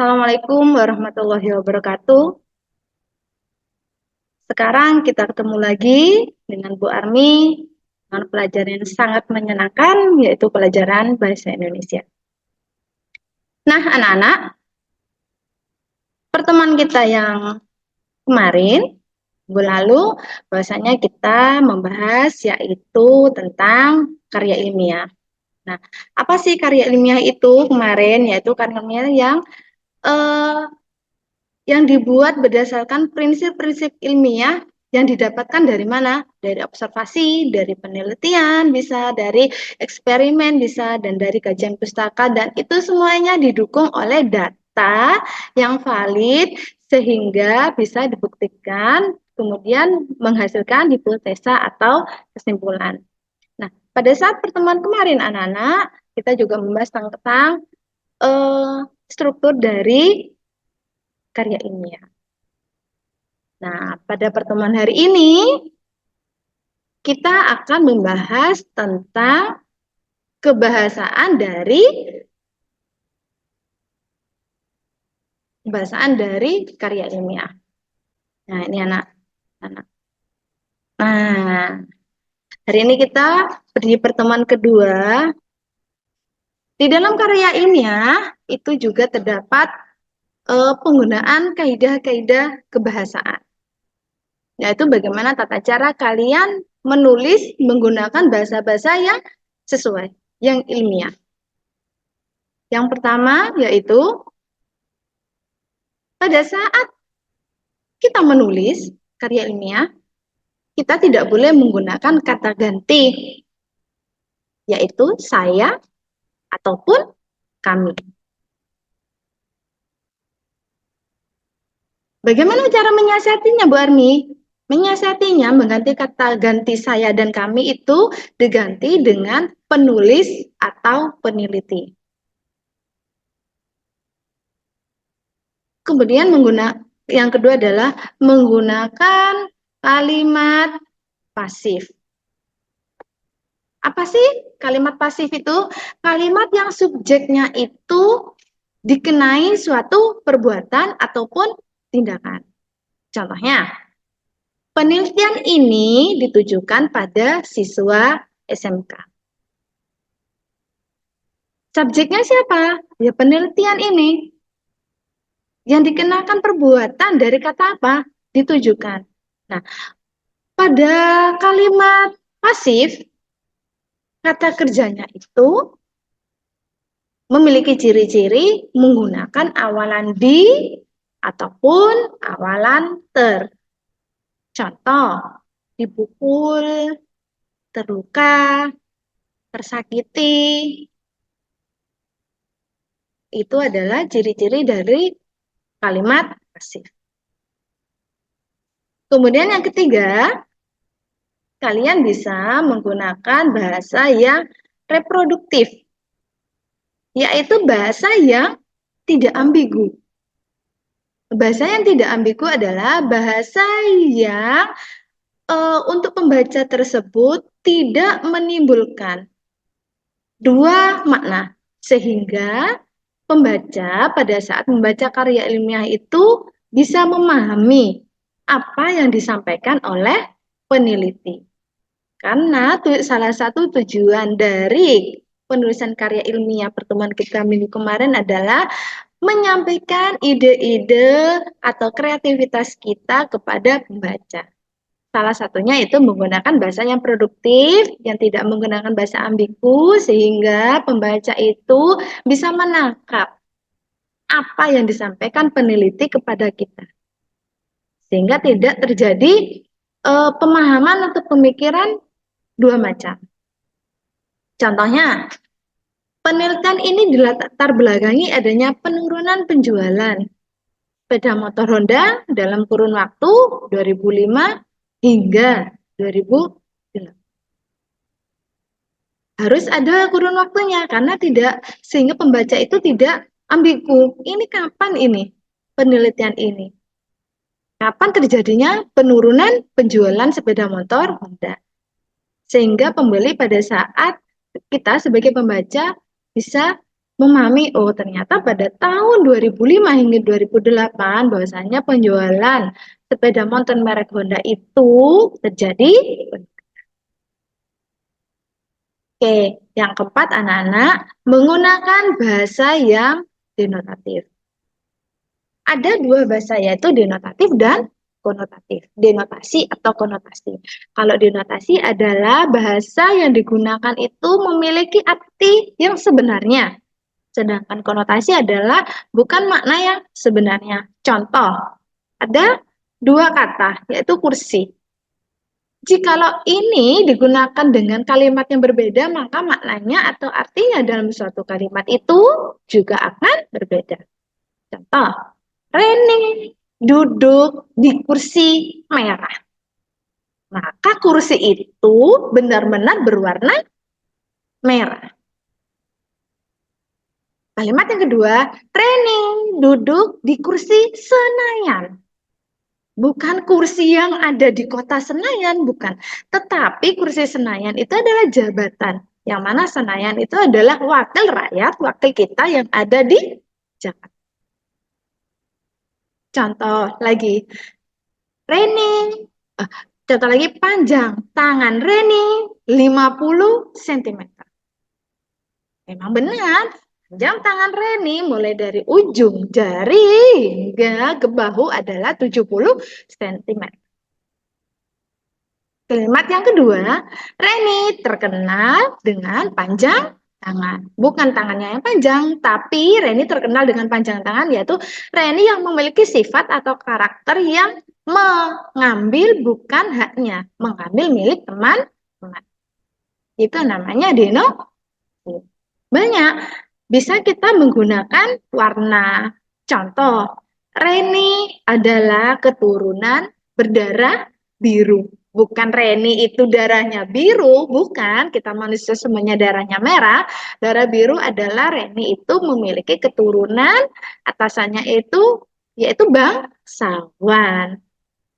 Assalamualaikum warahmatullahi wabarakatuh. Sekarang kita ketemu lagi dengan Bu Armi dengan pelajaran yang sangat menyenangkan, yaitu pelajaran Bahasa Indonesia. Nah, anak-anak, pertemuan kita yang kemarin, minggu lalu, bahwasanya kita membahas yaitu tentang karya ilmiah. Nah, apa sih karya ilmiah itu kemarin? Yaitu karya ilmiah eh, yang dibuat berdasarkan prinsip-prinsip ilmiah yang didapatkan dari mana? Dari observasi, dari penelitian, bisa dari eksperimen, bisa dan dari kajian pustaka, dan itu semuanya didukung oleh data yang valid sehingga bisa dibuktikan kemudian menghasilkan hipotesa atau kesimpulan. Nah, pada saat pertemuan kemarin anak-anak, kita juga membahas tentang struktur dari karya ilmiah. Nah, pada pertemuan hari ini kita akan membahas tentang kebahasaan dari karya ilmiah. Nah, ini anak-anak. Nah, hari ini kita di pertemuan kedua. Di dalam karya ilmiah itu juga terdapat penggunaan kaidah-kaidah kebahasaan. Yaitu bagaimana tata cara kalian menulis menggunakan bahasa-bahasa yang sesuai, yang ilmiah. Yang pertama yaitu pada saat kita menulis karya ilmiah, kita tidak boleh menggunakan kata ganti, yaitu saya ataupun kami. Bagaimana cara menyiasatinya, Bu Armi? Menyiasatinya mengganti kata ganti saya dan kami itu diganti dengan penulis atau peneliti. Kemudian yang kedua adalah menggunakan kalimat pasif. Apa sih kalimat pasif itu? Kalimat yang subjeknya itu dikenai suatu perbuatan ataupun tindakan. Contohnya, penelitian ini ditujukan pada siswa SMK. Subjeknya siapa? Ya penelitian ini. Yang dikenakan perbuatan dari kata apa? Ditujukan. Nah, pada kalimat pasif, kata kerjanya itu memiliki ciri-ciri menggunakan awalan di ataupun awalan ter. Contoh, dipukul, terluka, tersakiti. Itu adalah ciri-ciri dari kalimat pasif. Kemudian yang ketiga, kalian bisa menggunakan bahasa yang reproduktif, yaitu bahasa yang tidak ambigu. Bahasa yang tidak ambigu adalah bahasa yang untuk pembaca tersebut tidak menimbulkan dua makna, sehingga pembaca pada saat membaca karya ilmiah itu bisa memahami apa yang disampaikan oleh peneliti. Karena salah satu tujuan dari penulisan karya ilmiah pertemuan kita minggu kemarin adalah menyampaikan ide-ide atau kreativitas kita kepada pembaca. Salah satunya itu menggunakan bahasa yang produktif, yang tidak menggunakan bahasa ambigu, sehingga pembaca itu bisa menangkap apa yang disampaikan peneliti kepada kita. Sehingga tidak terjadi pemahaman atau pemikiran dua macam. Contohnya, penelitian ini dilatar belakangi adanya penurunan penjualan sepeda motor Honda dalam kurun waktu 2005 hingga 2008. Harus ada kurun waktunya karena sehingga pembaca itu tidak ambigu. Ini kapan ini penelitian ini? Kapan terjadinya penurunan penjualan sepeda motor Honda? Sehingga pembeli pada saat kita sebagai pembaca bisa Memahami, oh ternyata pada tahun 2005 hingga 2008 bahwasanya penjualan sepeda motor merek Honda itu terjadi. Oke, yang keempat anak-anak menggunakan bahasa yang denotatif. Ada dua bahasa yaitu denotatif dan konotatif. Denotasi atau konotasi. Kalau denotasi adalah bahasa yang digunakan itu memiliki arti yang sebenarnya. Sedangkan konotasi adalah bukan makna yang sebenarnya. Contoh, ada dua kata yaitu kursi. Jikalau ini digunakan dengan kalimat yang berbeda, maka maknanya atau artinya dalam suatu kalimat itu juga akan berbeda. Contoh, Reni duduk di kursi merah. Maka kursi itu benar-benar berwarna merah. Kalimat yang kedua, Reni duduk di kursi Senayan. Bukan kursi yang ada di kota Senayan, bukan. Tetapi kursi Senayan itu adalah jabatan. Yang mana Senayan itu adalah wakil rakyat, wakil kita yang ada di Jakarta. Contoh lagi, Reni, contoh lagi panjang tangan Reni 50 cm. Memang benar, panjang tangan Reni mulai dari ujung jari hingga ke bahu adalah 70 cm. Kalimat yang kedua, Reni terkenal dengan panjang tangan. Bukan tangannya yang panjang, tapi Reni terkenal dengan panjang tangan, yaitu Reni yang memiliki sifat atau karakter yang mengambil bukan haknya, mengambil milik teman-teman. Itu namanya deno. Banyak, bisa kita menggunakan warna. Contoh, Reni adalah keturunan berdarah biru. Bukan Reni itu darahnya biru, bukan. Kita manusia semuanya darahnya merah. Darah biru adalah Reni itu memiliki keturunan atasannya itu yaitu bangsawan.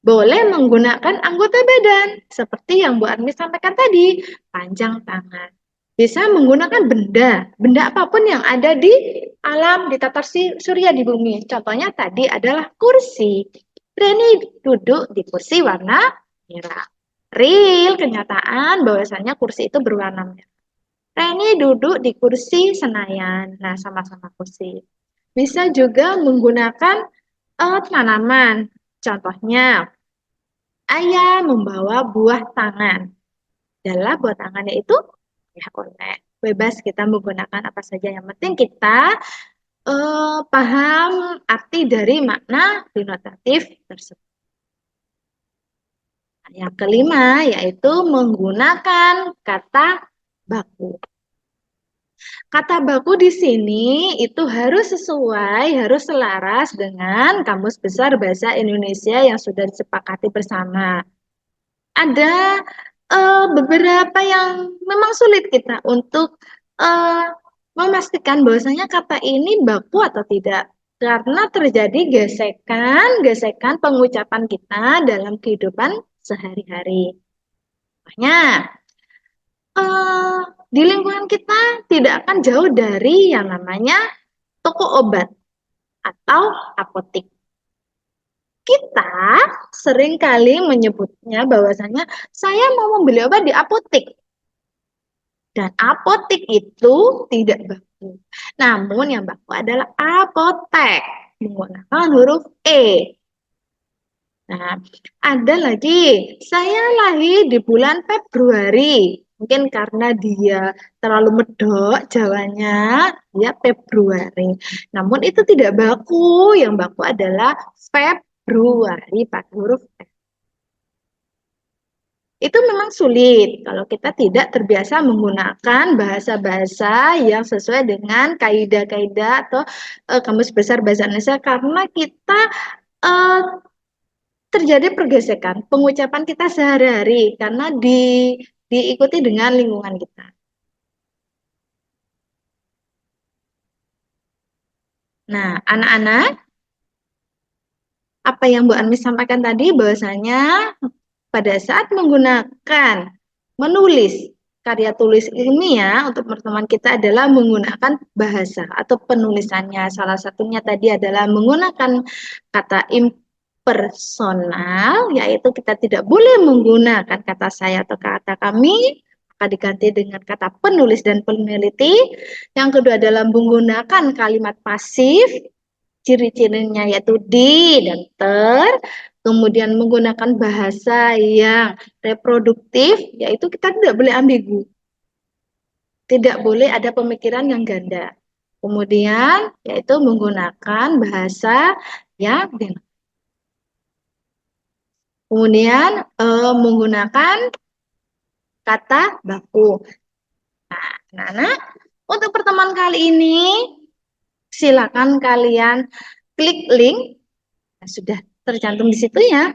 Boleh menggunakan anggota badan seperti yang Bu Armi sampaikan tadi, panjang tangan. Bisa menggunakan benda, benda apapun yang ada di alam, di tata surya di bumi. Contohnya tadi adalah kursi. Reni duduk di kursi warna merah. Real kenyataan bahwasanya kursi itu berwarna merah. Reni duduk di kursi Senayan. Nah, sama-sama kursi. Bisa juga menggunakan tanaman. Contohnya, ayah membawa buah tangan. Adalah buah tangannya itu ya oleh bebas kita menggunakan apa saja, yang penting kita paham arti dari makna denotatif tersebut. Yang kelima yaitu menggunakan kata baku. Kata baku di sini itu harus sesuai, harus selaras dengan Kamus Besar Bahasa Indonesia yang sudah disepakati bersama. Ada beberapa yang memang sulit kita untuk memastikan bahwasanya kata ini baku atau tidak. Karena terjadi gesekan pengucapan kita dalam kehidupan sehari-hari. Makanya, di lingkungan kita tidak akan jauh dari yang namanya toko obat atau apotik. Kita sering kali menyebutnya bahwasanya saya mau membeli obat di apotik. Dan apotik itu tidak baku. Namun yang baku adalah apotek menggunakan huruf E. Nah, ada lagi, saya lahir di bulan Februari. Mungkin karena dia terlalu medok Jawanya, dia Februari. Namun itu tidak baku, yang baku adalah Februari pakai huruf F. Itu memang sulit kalau kita tidak terbiasa menggunakan bahasa-bahasa yang sesuai dengan kaidah-kaidah atau Kamus Besar Bahasa Indonesia, karena kita terjadi pergesekan pengucapan kita sehari-hari karena diikuti dengan lingkungan kita. Nah, anak-anak, apa yang Bu Armi sampaikan tadi bahwasanya pada saat menggunakan menulis karya tulis ilmiah untuk pertemuan kita adalah menggunakan bahasa atau penulisannya. Salah satunya tadi adalah menggunakan kata impersonal, yaitu kita tidak boleh menggunakan kata saya atau kata kami, maka diganti dengan kata penulis dan peneliti. Yang kedua adalah menggunakan kalimat pasif, ciri-cirinya yaitu di dan ter, kemudian menggunakan bahasa yang reproduktif, yaitu kita tidak boleh ambigu, tidak boleh ada pemikiran yang ganda. Kemudian yaitu menggunakan bahasa yang kemudian menggunakan kata baku. Nah, anak-anak, untuk pertemuan kali ini silakan kalian klik link. Nah, sudah tercantum di situ ya.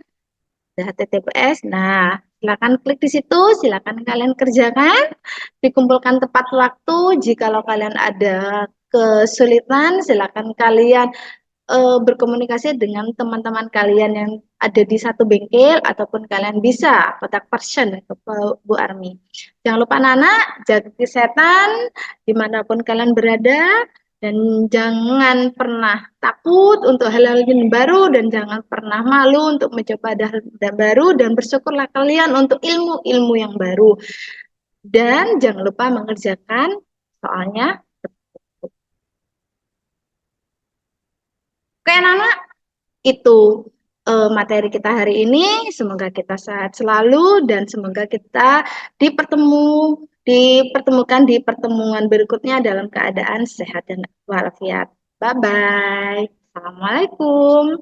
HTTPS. Nah, silakan klik di situ, silakan kalian kerjakan, dikumpulkan tepat waktu. Jikalau kalian ada kesulitan, silakan kalian berkomunikasi dengan teman-teman kalian yang ada di satu bengkel ataupun kalian bisa kontak person ke Bu Armi. Jangan lupa anak-anak jaga kesehatan dimanapun kalian berada dan jangan pernah takut untuk hal-hal yang baru dan jangan pernah malu untuk mencoba hal baru dan bersyukurlah kalian untuk ilmu-ilmu yang baru dan jangan lupa mengerjakan soalnya. Oke anak-anak, itu materi kita hari ini. Semoga kita sehat selalu dan semoga kita dipertemukan di pertemuan berikutnya dalam keadaan sehat dan walafiat. Bye bye. Assalamualaikum.